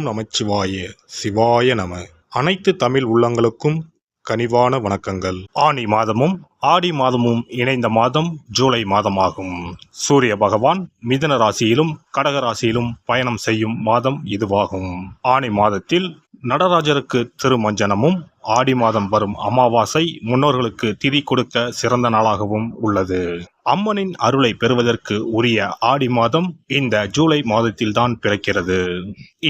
நமச்சிவாய சிவாய நம. அனைத்து தமிழ் உள்ளங்களுக்கும் கனிவான வணக்கங்கள். ஆனி மாதமும் ஆடி மாதமும் இணைந்த மாதம் ஜூலை மாதமாகும். சூரிய பகவான் மிதுன ராசியிலும் கடக ராசியிலும் பயணம் செய்யும் மாதம் இதுவாகும். ஆனி மாதத்தில் நடராஜருக்கு திருமஞ்சனமும், ஆடி மாதம் வரும் அமாவாசை முன்னோர்களுக்கு திதி கொடுக்க சிறந்த நாளாகவும் உள்ளது. அம்மனின் அருளை பெறுவதற்கு உரிய ஆடி மாதம் இந்த ஜூலை மாதத்தில்தான் பிறக்கிறது.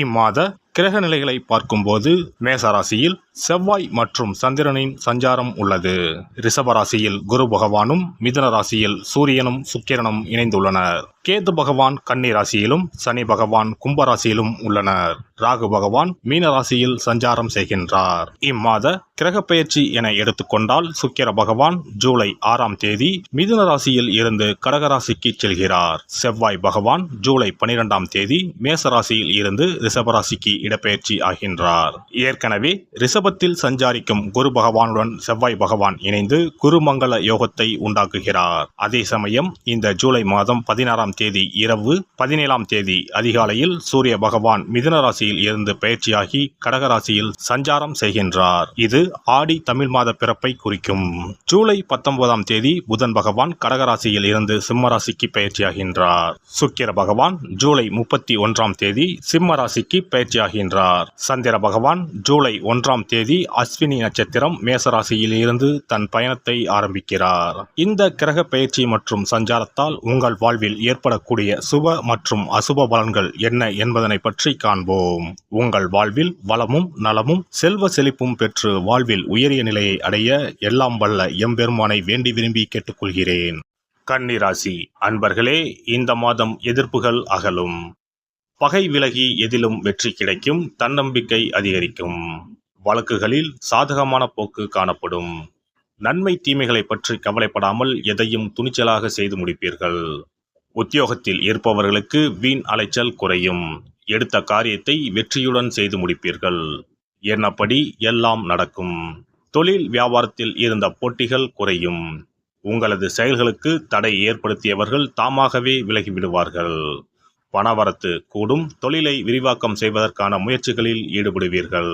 இம்மாத கிரக நிலைகளை பார்க்கும்போது மேசராசியில் செவ்வாய் மற்றும் சந்திரனின் சஞ்சாரம் உள்ளது. ரிஷபராசியில் குரு பகவானும், மிதுன ராசியில் சூரியனும் சுக்கிரனும் இணைந்துள்ளனர். கேது பகவான் கன்னி ராசியிலும், சனி பகவான் கும்பராசியிலும் உள்ளனர். ராகு பகவான் மீன ராசியில் சஞ்சாரம் செய்கின்றார். இம்மாத கிரக பெயர்ச்சி என எடுத்துக்கொண்டால் சுக்கிர பகவான் ஜூலை 6ஆம் தேதி மிதுன ராசியில் இருந்து கடகராசிக்கு செல்கிறார். செவ்வாய் பகவான் ஜூலை 12ஆம் தேதி மேச ராசியில் இருந்து ரிஷபராசிக்கு இடப்பெயர்ச்சி ஆகின்றார். ஏற்கனவே ரிஷபத்தில் சஞ்சாரிக்கும் குரு பகவானுடன் செவ்வாய் பகவான் இணைந்து குருமங்கள யோகத்தை உண்டாக்குகிறார். அதே சமயம் இந்த ஜூலை மாதம் 16ஆம் தேதி இரவு 17ஆம் தேதி அதிகாலையில் சூரிய பகவான் மிதுன ராசியில் இருந்து பயிற்சியாகி கடகராசியில் சஞ்சாரம் செய்கின்றார். இது ஆடி தமிழ் மாத பிறப்பை குறிக்கும். ஜூலை 19ஆம் தேதி புதன் பகவான் கடகராசியில் இருந்து சிம்ம ராசிக்கு பயிற்சியாகின்றார். சுக்கிர பகவான் ஜூலை 31ஆம் தேதி சிம்ம ராசிக்கு பயிற்சியாகின்றார். சந்திர பகவான் ஜூலை 1ஆம் தேதி அஸ்வினி நட்சத்திரம் மேசராசியில் இருந்து தன் பயணத்தை ஆரம்பிக்கிறார். இந்த கிரக பயிற்சி மற்றும் சஞ்சாரத்தால் உங்கள் வாழ்வில் ஏற்படக்கூடிய சுப மற்றும் அசுப பலன்கள் என்ன என்பதனை பற்றி காண்போம். உங்கள் வாழ்வில் வளமும் நலமும் செல்வ செழிப்பும் பெற்று வாழ்வில் உயரிய நிலையை அடைய எல்லாம் வல்ல எம்பெருமானை வேண்டி விரும்பி கேட்டுக்கொள்கிறேன். கன்னி ராசி அன்பர்களே, இந்த மாதம் எதிர்ப்புகள் அகலும். பகை விலகி எதிலும் வெற்றி கிடைக்கும். தன்னம்பிக்கை அதிகரிக்கும். வழக்குகளில் சாதகமான போக்கு காணப்படும். நன்மை தீமைகளை பற்றி கவலைப்படாமல் எதையும் துணிச்சலாக செய்து முடிப்பீர்கள். உத்தியோகத்தில் இருப்பவர்களுக்கு வீண் அலைச்சல் குறையும். எடுத்த காரியத்தை வெற்றியுடன் செய்து முடிப்பீர்கள். எண்ணப்படி எல்லாம் நடக்கும். தொழில் வியாபாரத்தில் இருந்த போட்டிகள் குறையும். உங்களது செயல்களுக்கு தடை ஏற்படுத்தியவர்கள் தாமாகவே விலகிவிடுவார்கள். பணவரத்து கூடும். தொழிலை விரிவாக்கம் செய்வதற்கான முயற்சிகளில் ஈடுபடுவீர்கள்.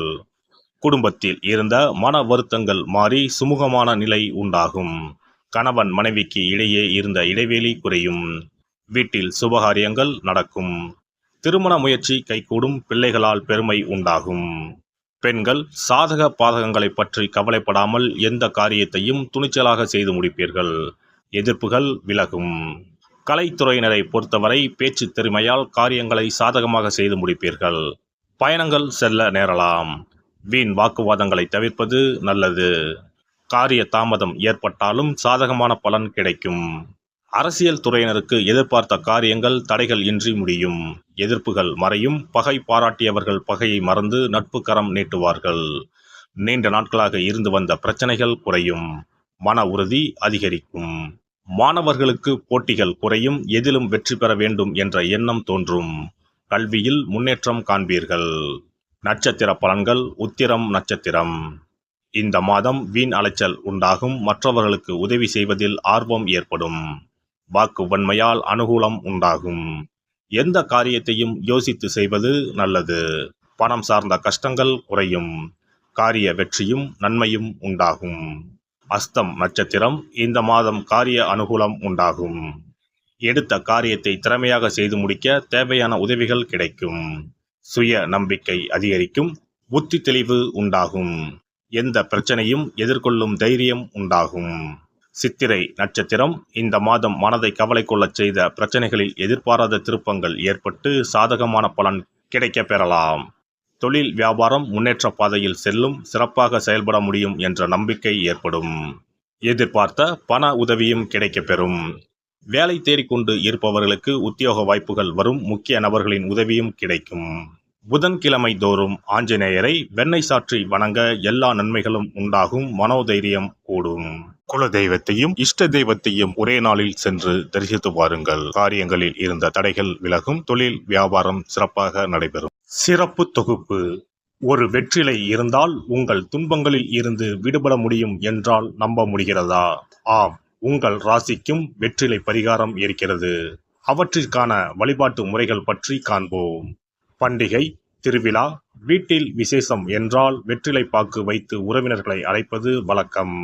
குடும்பத்தில் இருந்த மன வருத்தங்கள் மாறி சுமூகமான நிலை உண்டாகும். கணவன் மனைவிக்கு இடையே இருந்த இடைவெளி குறையும். வீட்டில் சுபகாரியங்கள் நடக்கும். திருமண முயற்சி கைகூடும். பிள்ளைகளால் பெருமை உண்டாகும். பெண்கள் சாதக பாதகங்களை பற்றி கவலைப்படாமல் எந்த காரியத்தையும் துணிச்சலாக செய்து முடிப்பீர்கள். எதிர்ப்புகள் விலகும். கலைத்துறையினரை பொறுத்தவரை பேச்சு திறமையால் காரியங்களை சாதகமாக செய்து முடிப்பீர்கள். பயணங்கள் செல்ல நேரலாம். வீண் வாக்குவாதங்களை தவிர்ப்பது நல்லது. காரிய தாமதம் ஏற்பட்டாலும் சாதகமான பலன் கிடைக்கும். அரசியல் துறையினருக்கு எதிர்பார்த்த காரியங்கள் தடைகள் இன்றி முடியும். எதிர்ப்புகள் மறையும். பகை பாராட்டியவர்கள் பகையை மறந்து நட்பு கரம் நீட்டுவார்கள். நீண்ட நாட்களாக இருந்து வந்த பிரச்சனைகள் குறையும். மன உறுதி அதிகரிக்கும். மாணவர்களுக்கு போட்டிகள் குறையும். எதிலும் வெற்றி பெற வேண்டும் என்ற எண்ணம் தோன்றும். கல்வியில் முன்னேற்றம் காண்பீர்கள். நட்சத்திர பலன்கள். உத்திரம் நட்சத்திரம். இந்த மாதம் வீண் அலைச்சல் உண்டாகும். மற்றவர்களுக்கு உதவி செய்வதில் ஆர்வம் ஏற்படும். வாக்கு வன்மையால் அனுகூலம் உண்டாகும். எந்த காரியத்தையும் யோசித்து செய்வது நல்லது. பணம் சார்ந்த கஷ்டங்கள் குறையும். காரிய வெற்றியும் நன்மையும் உண்டாகும். அஸ்தம் நட்சத்திரம். இந்த மாதம் காரிய அனுகூலம் உண்டாகும். எடுத்த காரியத்தை திறமையாக செய்து முடிக்க தேவையான உதவிகள் கிடைக்கும். சுய நம்பிக்கை அதிகரிக்கும். புத்தி தெளிவு உண்டாகும். எந்த பிரச்சனையும் எதிர்கொள்ளும் தைரியம் உண்டாகும். சித்திரை நட்சத்திரம். இந்த மாதம் மனதை கவலை கொள்ளச் செய்த பிரச்சனைகளில் எதிர்பாராத திருப்பங்கள் ஏற்பட்டு சாதகமான பலன் கிடைக்க பெறலாம். தொழில் வியாபாரம் முன்னேற்ற பாதையில் செல்லும். சிறப்பாக செயல்பட முடியும் என்ற நம்பிக்கை ஏற்படும். எதிர்பார்த்த பண உதவியும் கிடைக்கப்பெறும். வேலை தேடிக்கொண்டு இருப்பவர்களுக்கு உத்தியோக வாய்ப்புகள் வரும். முக்கிய நபர்களின் உதவியும் கிடைக்கும். புதன்கிழமை தோறும் ஆஞ்சநேயரை வெண்ணெய் சாற்றி வணங்க எல்லா நன்மைகளும் உண்டாகும். மனோதைரியம் கூடும். குல தெய்வத்தையும் இஷ்ட தெய்வத்தையும் ஒரே நாளில் சென்று தரிசித்து வாருங்கள். காரியங்களில் இருந்த தடைகள் விலகும். தொழில் வியாபாரம் சிறப்பாக நடைபெறும். சிறப்பு தொகுப்பு. ஒரு வெற்றிலை இருந்தால் உங்கள் துன்பங்களில் இருந்து விடுபட முடியும் என்றால் நம்ப முடிகிறதா? ஆம், உங்கள் ராசிக்கும் வெற்றிலை பரிகாரம் இருக்கிறது. அவற்றிற்கான வழிபாட்டு முறைகள் பற்றி காண்போம். பண்டிகை, திருவிழா, வீட்டில் விசேஷம் என்றால் வெற்றிலை பாக்கு வைத்து உறவினர்களை அழைப்பது வழக்கம்.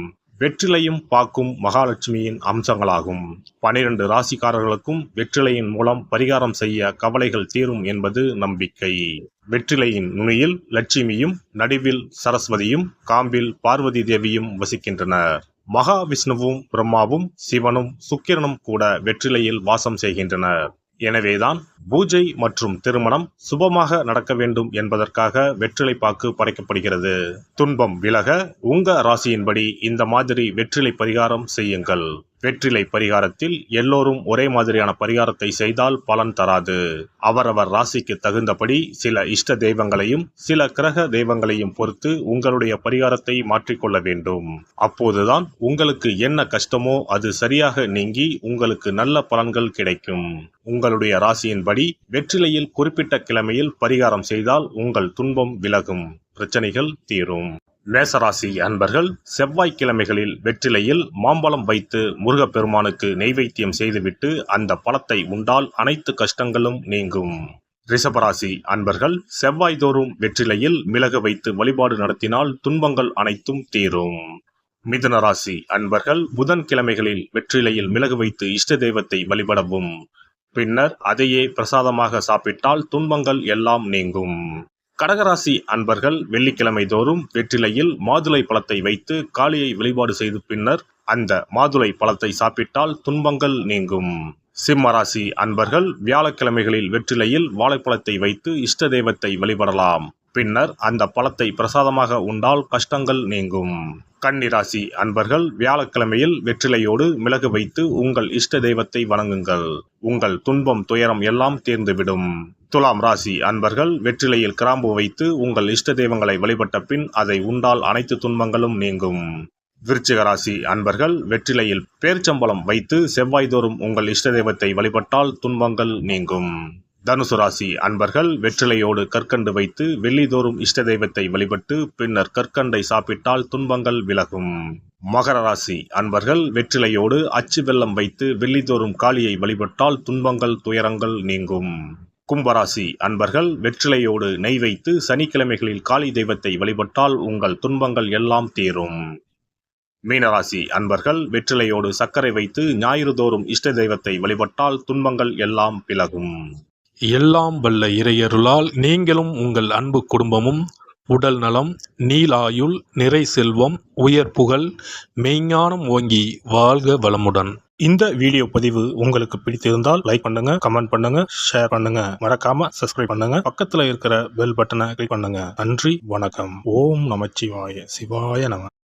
வெற்றிலையும் பாக்கும் மகாலட்சுமியின் அம்சங்களாகும். 12 ராசிக்காரர்களுக்கும் வெற்றிலையின் மூலம் பரிகாரம் செய்ய கவலைகள் தீரும் என்பது நம்பிக்கை. வெற்றிலையின் நுனியில் லட்சுமியும், நடுவில் சரஸ்வதியும், காம்பில் பார்வதி தேவியும் வசிக்கின்றனர். மகாவிஷ்ணுவும், பிரம்மாவும், சிவனும், சுக்கிரனும் கூட வெற்றிலையில் வாசம் செய்கின்றனர். எனவேதான் பூஜை மற்றும் திருமணம் சுபமாக நடக்க வேண்டும் என்பதற்காக வெற்றிலை பாக்கு படைக்கப்படுகிறது. துன்பம் விலக உங்க ராசியின்படி இந்த மாதிரி வெற்றிலை பரிகாரம் செய்யுங்கள். வெற்றிலை பரிகாரத்தில் எல்லோரும் ஒரே மாதிரியான பரிகாரத்தை செய்தால் பலன் தராது. அவரவர் ராசிக்கு தகுந்தபடி சில இஷ்ட தெய்வங்களையும் சில கிரக தெய்வங்களையும் பொறுத்து உங்களுடைய பரிகாரத்தை மாற்றிக்கொள்ள வேண்டும். அப்போதுதான் உங்களுக்கு என்ன கஷ்டமோ அது சரியாக நீங்கி உங்களுக்கு நல்ல பலன்கள் கிடைக்கும். உங்களுடைய ராசியின்படி வெற்றிலையில் குறிப்பிட்ட கிழமையில் பரிகாரம் செய்தால் உங்கள் துன்பம் விலகும், பிரச்சனைகள் தீரும். மேசராசி அன்பர்கள் செவ்வாய்க்கிழமைகளில் வெற்றிலையில் மாம்பழம் வைத்து முருகப்பெருமானுக்கு நெய்வேத்தியம் செய்துவிட்டு அந்த பழத்தை உண்டால் அனைத்து கஷ்டங்களும் நீங்கும். ரிஷபராசி அன்பர்கள் செவ்வாய்தோறும் வெற்றிலையில் மிளகு வைத்து வழிபாடு நடத்தினால் துன்பங்கள் அனைத்தும் தீரும். மிதுன ராசி அன்பர்கள் புதன்கிழமைகளில் வெற்றிலையில் மிளகு வைத்து இஷ்ட தெய்வத்தை வழிபடவும். பின்னர் அதையே பிரசாதமாக சாப்பிட்டால் துன்பங்கள் எல்லாம் நீங்கும். கடகராசி அன்பர்கள் வெள்ளிக்கிழமை தோறும் வெற்றிலையில் மாதுளை பழத்தை வைத்து காளியை வழிபாடு செய்து பின்னர் அந்த மாதுளை பழத்தை சாப்பிட்டால் துன்பங்கள் நீங்கும். சிம்மராசி அன்பர்கள் வியாழக்கிழமைகளில் வெற்றிலையில் வாழைப்பழத்தை வைத்து இஷ்ட தெய்வத்தை வழிபடலாம். பின்னர் அந்த பழத்தை பிரசாதமாக உண்டால் கஷ்டங்கள் நீங்கும். கன்னிராசி அன்பர்கள் வியாழக்கிழமையில் வெற்றிலையோடு மிளகு வைத்து உங்கள் இஷ்ட தெய்வத்தை வணங்குங்கள். உங்கள் துன்பம் துயரம் எல்லாம் தீர்ந்துவிடும். துலாம் ராசி அன்பர்கள் வெற்றிலையில் கிராம்பு வைத்து உங்கள் இஷ்ட தெய்வங்களை வழிபட்ட பின் அதை உண்டால் அனைத்து துன்பங்களும் நீங்கும். விருச்சிக ராசி அன்பர்கள் வெற்றிலையில் பேரிச்சம்பழம் வைத்து செவ்வாய்தோறும் உங்கள் இஷ்ட தெய்வத்தை வழிபட்டால் துன்பங்கள் நீங்கும். தனுசு ராசி அன்பர்கள் வெற்றிலையோடு கற்கண்டு வைத்து வெள்ளிதோறும் இஷ்ட தெய்வத்தை வழிபட்டு பின்னர் கற்கண்டை சாப்பிட்டால் துன்பங்கள் விலகும். மகர ராசி அன்பர்கள் வெற்றிலையோடு அச்சு வெல்லம் வைத்து வெள்ளிதோறும் காளியை வழிபட்டால் துன்பங்கள் துயரங்கள் நீங்கும். கும்பராசி அன்பர்கள் வெற்றிலையோடு நெய் வைத்து சனிக்கிழமைகளில் காளி தெய்வத்தை வழிபட்டால் உங்கள் துன்பங்கள் எல்லாம் தீரும். மீனராசி அன்பர்கள் வெற்றிலையோடு சர்க்கரை வைத்து ஞாயிறு தோறும் இஷ்ட தெய்வத்தை வழிபட்டால் துன்பங்கள் எல்லாம் விலகும். எல்லாம் வல்ல இறையருளால் நீங்களும் உங்கள் அன்பு குடும்பமும் உடல் நலம், நீலாயுள், நிறை செல்வம், உயர் புகழ், மெய்ஞானம் ஓங்கி வாழ்க வளமுடன். இந்த வீடியோ பதிவு உங்களுக்கு பிடித்திருந்தால் லைக் பண்ணுங்க, கமெண்ட் பண்ணுங்க, ஷேர் பண்ணுங்க, மறக்காம சப்ஸ்கிரைப் பண்ணுங்க, பக்கத்துல இருக்கிற பெல் பட்டனை கிளிக் பண்ணுங்க. நன்றி, வணக்கம். ஓம் நமச்சிவாய, சிவாய நம.